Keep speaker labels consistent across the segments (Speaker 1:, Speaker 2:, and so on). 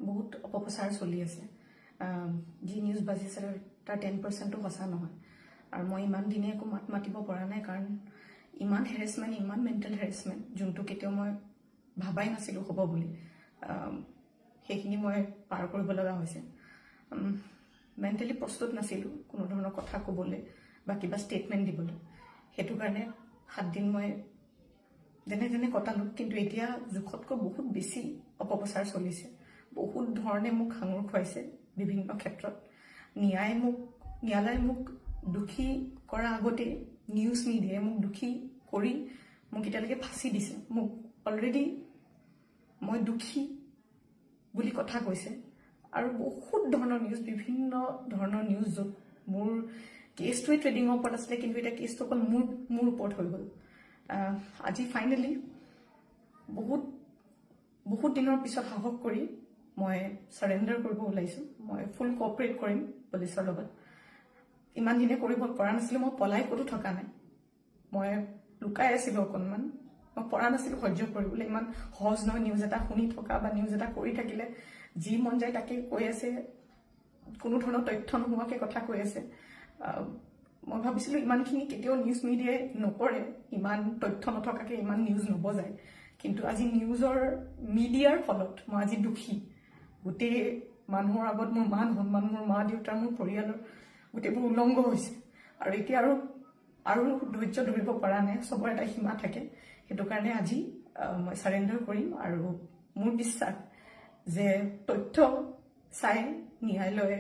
Speaker 1: বহুত অপপ্ৰচাৰ চলি আছে। যি নিউজ বাজিছে তাৰ 10%ও সঁচা নহয়। আৰু মই ইমান দিনে একো মাত মাতিব পৰা নাই, কাৰণ ইমান হেৰেছমেণ্ট, ইমান মেণ্টেল হেৰেছমেণ্ট, যোনটো কেতিয়াও মই ভাবাই নাছিলোঁ হ'ব বুলি, সেইখিনি মই পাৰ কৰিব লগা হৈছে। মেণ্টেলি প্ৰস্তুত নাছিলোঁ কোনো ধৰণৰ কথা ক'বলৈ বা কিবা ষ্টেটমেণ্ট দিবলৈ। সেইটো কাৰণে 7 দিন মই যেনে তেনে কটালোঁ। কিন্তু এতিয়া জোখতকৈ বহুত বেছি অপপ্ৰচাৰ চলিছে। বহুত ধৰণে মোক সাঙুৰ খুৱাইছে বিভিন্ন ক্ষেত্ৰত। ন্যায়ালয়ে মোক দোষী কৰাৰ আগতে নিউজ মিডিয়াই মোক দোষী কৰি মোক এতিয়ালৈকে ফাঁচি দিছে। মোক অলৰেডি মই দোষী বুলি কথা কৈছে। আৰু বহুত ধৰণৰ নিউজ, বিভিন্ন ধৰণৰ নিউজ, য'ত মোৰ কেছটোৱে ট্ৰেডিঙৰ ওপৰত আছিলে, কিন্তু এতিয়া কেছটো অকল মোৰ ওপৰত হৈ গ'ল। আজি ফাইনেলি বহুত দিনৰ পিছত সাহস কৰি মই চাৰেণ্ডাৰ কৰিব ওলাইছোঁ। মই ফুল কোঅপাৰেট কৰিম পুলিচৰ লগত। ইমান দিনে কৰিব পৰা নাছিলোঁ। মই পলাই ক'তো থকা নাই, মই লুকাই আছিলোঁ অকণমান। মই পৰা নাছিলোঁ সহ্য কৰিবলৈ। ইমান সহজ নহয় নিউজ এটা শুনি থকা বা নিউজ এটা কৰি থাকিলে। যি মন যায় তাকে কৈ আছে, কোনো ধৰণৰ তথ্য নোহোৱাকৈ কথা কৈ আছে। মই ভাবিছিলোঁ ইমানখিনি কেতিয়াও নিউজ মিডিয়াই নকৰে, ইমান তথ্য নথকাকৈ ইমান নিউজ নবজায়। কিন্তু আজি মিডিয়াৰ ফলত মই আজি দোষী। গোটেই মানুহৰ আগত মোৰ মান সন্মান, মোৰ মা দেউতাৰ, মোৰ পৰিয়ালৰ গোটেইবোৰ উলংঘ হৈছে। আৰু এতিয়া আৰু ধৈৰ্য ধৰিব পৰা নাই। চবৰে এটা সীমা থাকে। সেইটো কাৰণে আজি মই চাৰেণ্ডাৰ কৰিম। আৰু মোৰ বিশ্বাস যে তথ্য চাই ন্যায়ালয়ে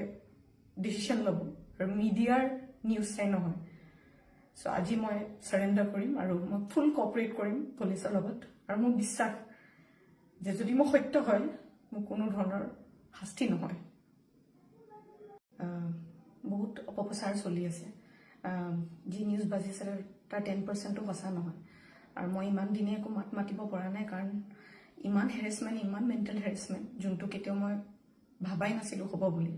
Speaker 1: ডিচিশ্যন ল'ব, আৰু মিডিয়াৰ নিউজ চাই নহয়। চ' আজি মই চাৰেণ্ডাৰ কৰিম আৰু মই ফুল কোঅপাৰেট কৰিম পুলিচৰ লগত। আৰু মোৰ বিশ্বাস যে যদি মই সত্য হয়, মোৰ কোনো ধৰণৰ শাস্তি নহয়। বহুত অপপ্ৰচাৰ চলি আছে। যি নিউজ বাজিছে তাৰ 10%ও সঁচা নহয়। আৰু মই ইমান দিনে একো মাত মাতিব পৰা নাই, কাৰণ ইমান হেৰেছমেণ্ট, ইমান মেণ্টেল হেৰেছমেণ্ট, যোনটো কেতিয়াও মই ভাবাই নাছিলোঁ হ'ব বুলি,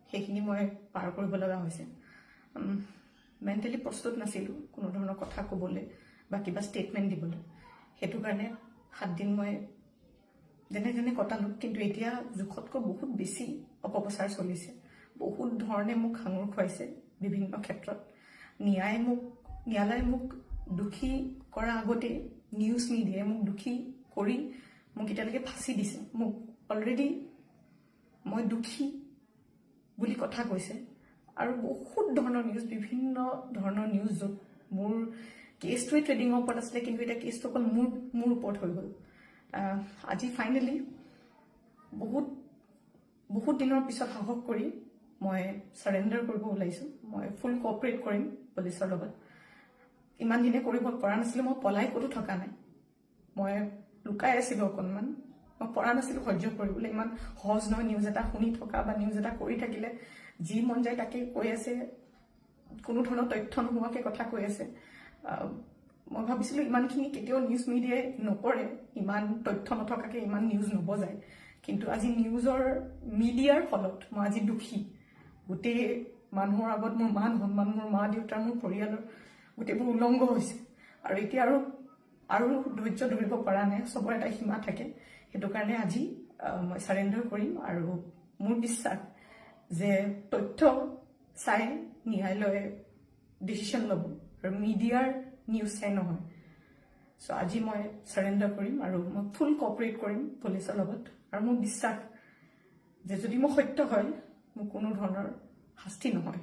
Speaker 1: সেইখিনি মই পাৰ কৰিব লগা হৈছে। মেণ্টেলি প্ৰস্তুত নাছিলোঁ কোনো ধৰণৰ কথা ক'বলৈ বা কিবা ষ্টেটমেণ্ট দিবলৈ। সেইটো কাৰণে 7 দিন মই যেনে তেনে কটালোঁ। কিন্তু এতিয়া জোখতকৈ বহুত বেছি অপপ্ৰচাৰ চলিছে। বহুত ধৰণে মোক সাঙুৰ খুৱাইছে বিভিন্ন ক্ষেত্ৰত। ন্যায়ালয়ে মোক দোষী কৰাৰ আগতে নিউজ মিডিয়াই মোক দোষী কৰি মোক এতিয়ালৈকে ফাঁচি দিছে। মোক অলৰেডি মই দোষী বুলি কথা কৈছে। আৰু বহুত ধৰণৰ নিউজ, বিভিন্ন ধৰণৰ নিউজ, য'ত মোৰ কেছটোৱে ট্ৰেডিঙৰ ওপৰত আছিলে, কিন্তু এতিয়া কেছটো অকল মোৰ ওপৰত হৈ গ'ল। আজি ফাইনেলি বহুত দিনৰ পিছত সাহস কৰি মই চাৰেণ্ডাৰ কৰিব ওলাইছোঁ। মই ফুল কোঅপাৰেট কৰিম পুলিচৰ লগত। ইমান দিনে কৰিব পৰা নাছিলোঁ। মই পলাই ক'তো থকা নাই, মই লুকাই আছিলোঁ অকণমান। মই পৰা নাছিলোঁ সহ্য কৰিবলৈ। ইমান সহজ নহয় নিউজ এটা শুনি থকা বা নিউজ এটা কৰি থাকিলে। যি মন যায় তাকে কৈ আছে, কোনো ধৰণৰ তথ্য নোহোৱাকৈ কথা কৈ আছে। মই ভাবিছিলোঁ ইমানখিনি কেতিয়াও নিউজ মিডিয়াই নকৰে, ইমান তথ্য নথকাকৈ ইমান নিউজ নবজায়। কিন্তু আজি মিডিয়াৰ ফলত মই আজি দোষী। গোটেই মানুহৰ আগত মোৰ মান সন্মান, মোৰ মা দেউতাৰ, মোৰ পৰিয়ালৰ গোটেইবোৰ উলংঘ হৈছে। আৰু এতিয়া আৰু ধৈৰ্য ধৰিব পৰা নাই। চবৰে এটা সীমা থাকে। সেইটো কাৰণে আজি মই চাৰেণ্ডাৰ কৰিম। আৰু মোৰ বিশ্বাস যে তথ্য চাই ন্যায়ালয়ে ডিচিশ্যন ল'ব, আৰু মিডিয়াৰ নিউজ চাই নহয়। চ' আজি মই চাৰেণ্ডাৰ কৰিম আৰু মই ফুল কোঅপাৰেট কৰিম পুলিচৰ লগত। আৰু মোৰ বিশ্বাস যে যদি মই সত্য হয়, মোৰ কোনো ধৰণৰ শাস্তি নহয়।